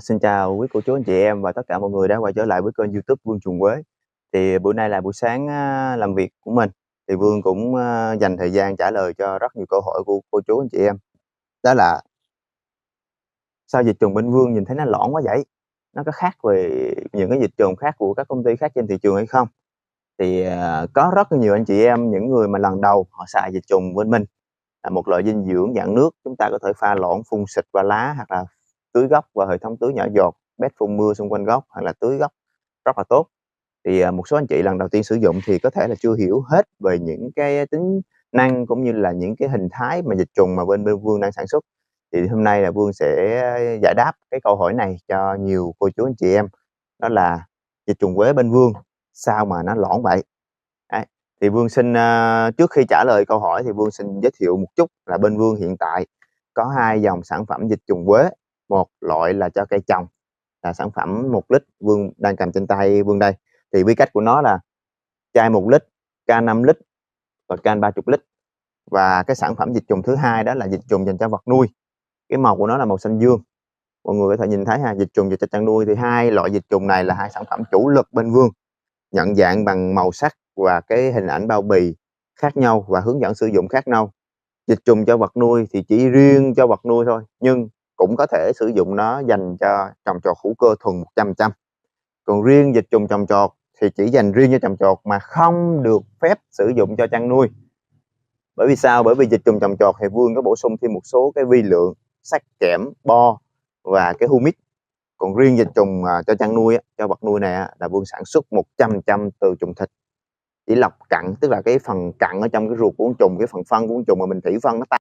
Xin chào quý cô chú anh chị em và tất cả mọi người đã quay trở lại với kênh YouTube Vương Trùng Quế. Thì bữa nay là buổi sáng làm việc của mình, thì Vương cũng dành thời gian trả lời cho rất nhiều câu hỏi của cô chú anh chị em. Đó là sao dịch trùng bên Vương nhìn thấy nó lõn quá vậy? Nó có khác về những cái dịch trùng khác của các công ty khác trên thị trường hay không? Thì có rất nhiều anh chị em, những người mà lần đầu họ xài dịch trùng bên mình, là một loại dinh dưỡng dạng nước, chúng ta có thể pha loãng phun xịt qua lá hoặc là tưới gốc và hệ thống tưới nhỏ giọt, bét phun mưa xung quanh gốc hoặc là tưới gốc rất là tốt. Thì một số anh chị lần đầu tiên sử dụng thì có thể là chưa hiểu hết về những cái tính năng cũng như là những cái hình thái mà dịch trùng mà bên Vương đang sản xuất. Thì hôm nay là Vương sẽ giải đáp cái câu hỏi này cho nhiều cô chú anh chị em, đó là dịch trùng quế bên Vương sao mà nó lõn vậy. Đấy. Thì Vương xin trước khi trả lời câu hỏi thì Vương xin giới thiệu một chút là bên Vương hiện tại có 2 dòng sản phẩm dịch trùng quế. Một loại là cho cây trồng, là sản phẩm 1 lít, Vương đang cầm trên tay Vương đây. Thì quy cách của nó là chai 1 lít, can 5 lít và can 30 lít. Và cái sản phẩm dịch trùng thứ hai đó là dịch trùng dành cho vật nuôi. Cái màu của nó là màu xanh dương. Mọi người có thể nhìn thấy ha, dịch trùng dành cho chăn nuôi. Thì 2 loại dịch trùng này là 2 sản phẩm chủ lực bên Vương, nhận dạng bằng màu sắc và cái hình ảnh bao bì khác nhau và hướng dẫn sử dụng khác nhau. Dịch trùng cho vật nuôi thì chỉ riêng cho vật nuôi thôi, nhưng cũng có thể sử dụng nó dành cho trồng trọt hữu cơ thuần 100%. Còn riêng dịch trùng trồng trọt thì chỉ dành riêng cho trồng trọt mà không được phép sử dụng cho chăn nuôi. Bởi vì sao? Bởi vì dịch trùng trồng trọt thì Vương có bổ sung thêm một số cái vi lượng sắt, kẽm, bo và cái humic. Còn riêng dịch trùng cho chăn nuôi, cho vật nuôi này là Vương sản xuất 100% từ trùng thịt. Chỉ lọc cặn, tức là cái phần cặn ở trong cái ruột của con trùng, cái phần phân của con trùng mà mình thủy phân nó tan